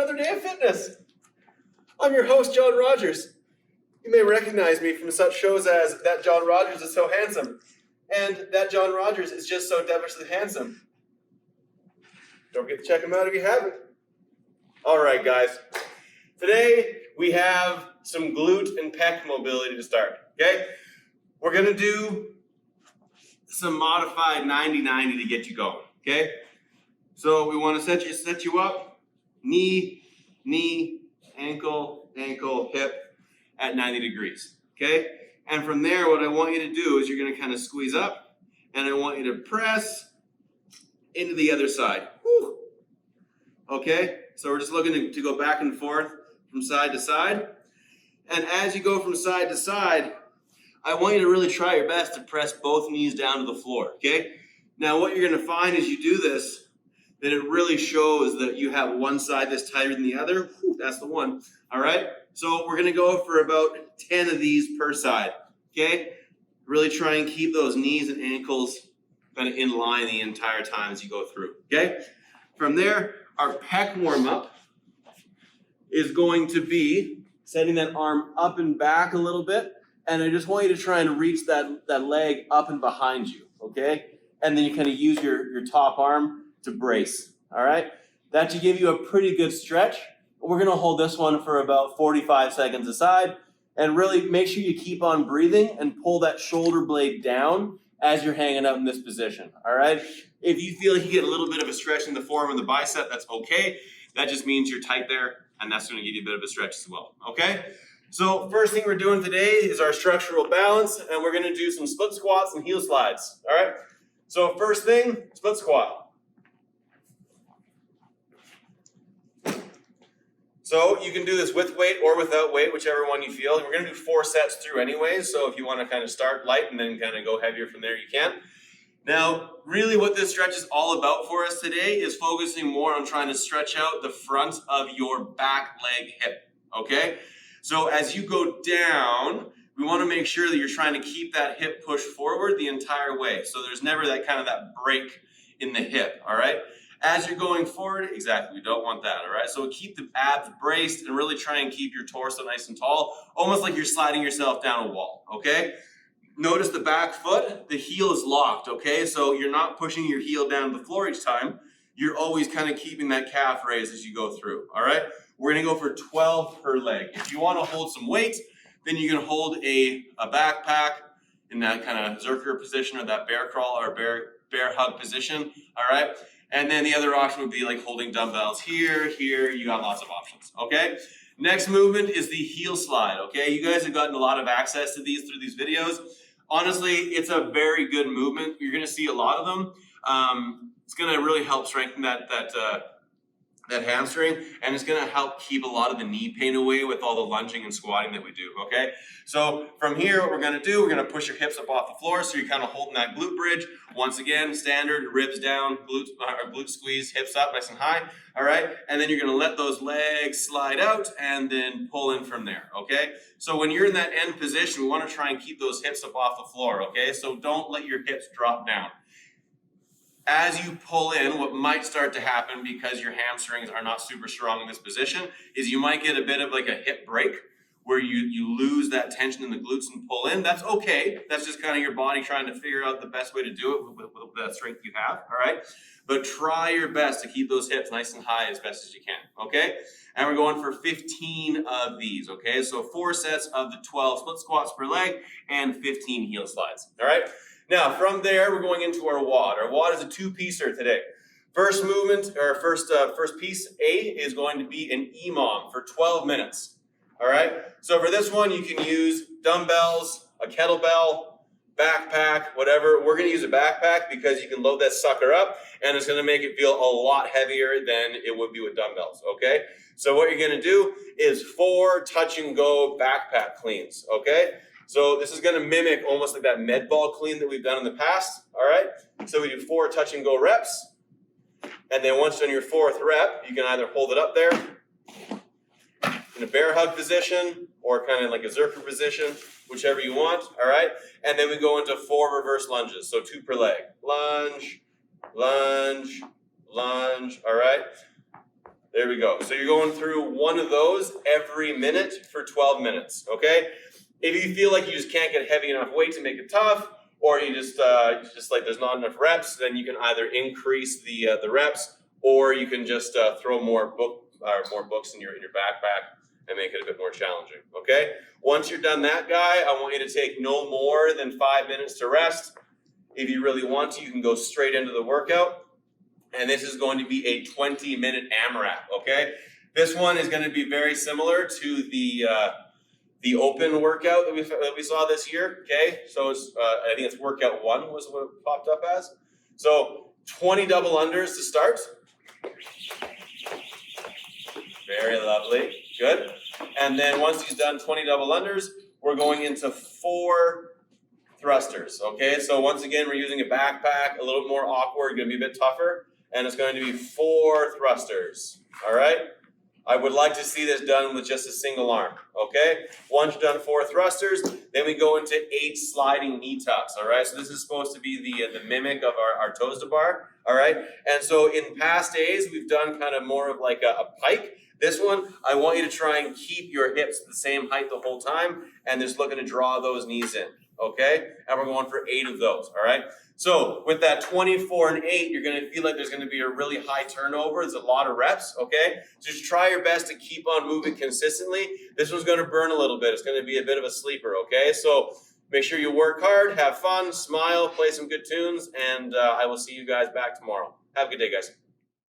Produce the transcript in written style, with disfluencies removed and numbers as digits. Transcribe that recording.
another day of fitness. I'm your host, John Rogers. You may recognize me from such shows as That John Rogers is So Handsome and That John Rogers is Just So Devilishly Handsome. Don't forget to check them out if you haven't. All right, guys. Today we have some glute and pec mobility to start, okay? We're going to do some modified 90-90 to get you going, okay? So we want to set you up, knee, ankle, hip at 90 degrees, okay? And from there, what I want you to do is you're going to kind of squeeze up, and I want you to press into the other side. Whew. Okay? So we're just looking to go back and forth from side to side. And as you go from side to side, I want you to really try your best to press both knees down to the floor, okay? Now, what you're going to find as you do this, that it really shows that you have one side that's tighter than the other. Whew, that's the one, all right? So we're going to go for about 10 of these per side, okay? Really try and keep those knees and ankles kind of in line the entire time as you go through, okay? From there, our pec warm-up is going to be setting that arm up and back a little bit, and I just want you to try and reach that leg up and behind you, okay? And then you kind of use your top arm to brace, all right? That should give you a pretty good stretch. We're gonna hold this one for about 45 seconds aside, and really make sure you keep on breathing and pull that shoulder blade down as you're hanging out in this position, all right? If you feel like you get a little bit of a stretch in the forearm and the bicep, that's okay. That just means you're tight there, and that's gonna give you a bit of a stretch as well, okay? So first thing we're doing today is our structural balance, and we're gonna do some split squats and heel slides, all right? So first thing, split squat. So you can do this with weight or without weight, whichever one you feel. We're going to do 4 sets through anyways, so if you want to kind of start light and then kind of go heavier from there, you can. Now, really what this stretch is all about for us today is focusing more on trying to stretch out the front of your back leg hip, okay? So as you go down, we want to make sure that you're trying to keep that hip pushed forward the entire way. So there's never that kind of that break in the hip, all right? As you're going forward, exactly, we don't want that, all right? So keep the abs braced and really try and keep your torso nice and tall, almost like you're sliding yourself down a wall, okay? Notice the back foot, the heel is locked, okay? So you're not pushing your heel down to the floor each time. You're always kind of keeping that calf raised as you go through, all right? We're gonna go for 12 per leg. If you wanna hold some weight, then you can hold a backpack in that kind of zerker position or that bear crawl or bear hug position, all right? And then the other option would be like holding dumbbells here, you got lots of options, okay? Next movement is the heel slide, okay? You guys have gotten a lot of access to these through these videos. Honestly, it's a very good movement. You're gonna see a lot of them. It's gonna really help strengthen that hamstring, and it's gonna help keep a lot of the knee pain away with all the lunging and squatting that we do, okay? So from here, what we're gonna do, we're gonna push your hips up off the floor, so you're kind of holding that glute bridge. Once again, standard, ribs down, glute squeeze, hips up nice and high, all right? And then you're gonna let those legs slide out and then pull in from there, okay? So when you're in that end position, we wanna try and keep those hips up off the floor, okay? So don't let your hips drop down. As you pull in, what might start to happen because your hamstrings are not super strong in this position is you might get a bit of like a hip break where you lose that tension in the glutes and pull in. That's okay. That's just kind of your body trying to figure out the best way to do it with the strength you have, all right? But try your best to keep those hips nice and high as best as you can, okay? And we're going for 15 of these, okay? So 4 sets of the 12 split squats per leg and 15 heel slides, all right? Now, from there, we're going into our WOD. Our WOD is a 2-piecer today. First movement, or first piece A is going to be an EMOM for 12 minutes. All right? So for this one, you can use dumbbells, a kettlebell, backpack, whatever. We're going to use a backpack because you can load that sucker up, and it's going to make it feel a lot heavier than it would be with dumbbells, okay? So what you're going to do is 4 touch-and-go backpack cleans, okay? So this is going to mimic almost like that med ball clean that we've done in the past, all right? So we do 4 touch and go reps, and then once you're on your 4th rep, you can either hold it up there in a bear hug position or kind of like a zerker position, whichever you want, all right? And then we go into 4 reverse lunges, so 2 per leg. Lunge, lunge, lunge, all right? There we go. So you're going through one of those every minute for 12 minutes, okay? If you feel like you just can't get heavy enough weight to make it tough, or you just like there's not enough reps, then you can either increase the reps, or you can just throw more books in your backpack and make it a bit more challenging, okay? Once you're done that, guy, I want you to take no more than 5 minutes to rest. If you really want to, you can go straight into the workout. And this is going to be a 20-minute AMRAP, okay? This one is going to be very similar to the open workout that we saw this year, okay? So it's, I think it's workout 1 was what it popped up as. So 20 double unders to start. Very lovely, good. And then once he's done 20 double unders, we're going into 4 thrusters, okay? So once again, we're using a backpack, a little more awkward, gonna be a bit tougher, and it's going to be 4 thrusters, all right? I would like to see this done with just a single arm, okay? Once you've done 4 thrusters, then we go into 8 sliding knee tucks, all right? So this is supposed to be the mimic of our toes to bar, all right? And so in past days, we've done kind of more of like a pike. This one, I want you to try and keep your hips the same height the whole time, and just looking to draw those knees in, okay? And we're going for 8 of those, all right? So with that 24 and 8, you're gonna feel like there's gonna be a really high turnover. There's a lot of reps, okay? So just try your best to keep on moving consistently. This one's gonna burn a little bit. It's gonna be a bit of a sleeper, okay? So make sure you work hard, have fun, smile, play some good tunes, and I will see you guys back tomorrow. Have a good day, guys.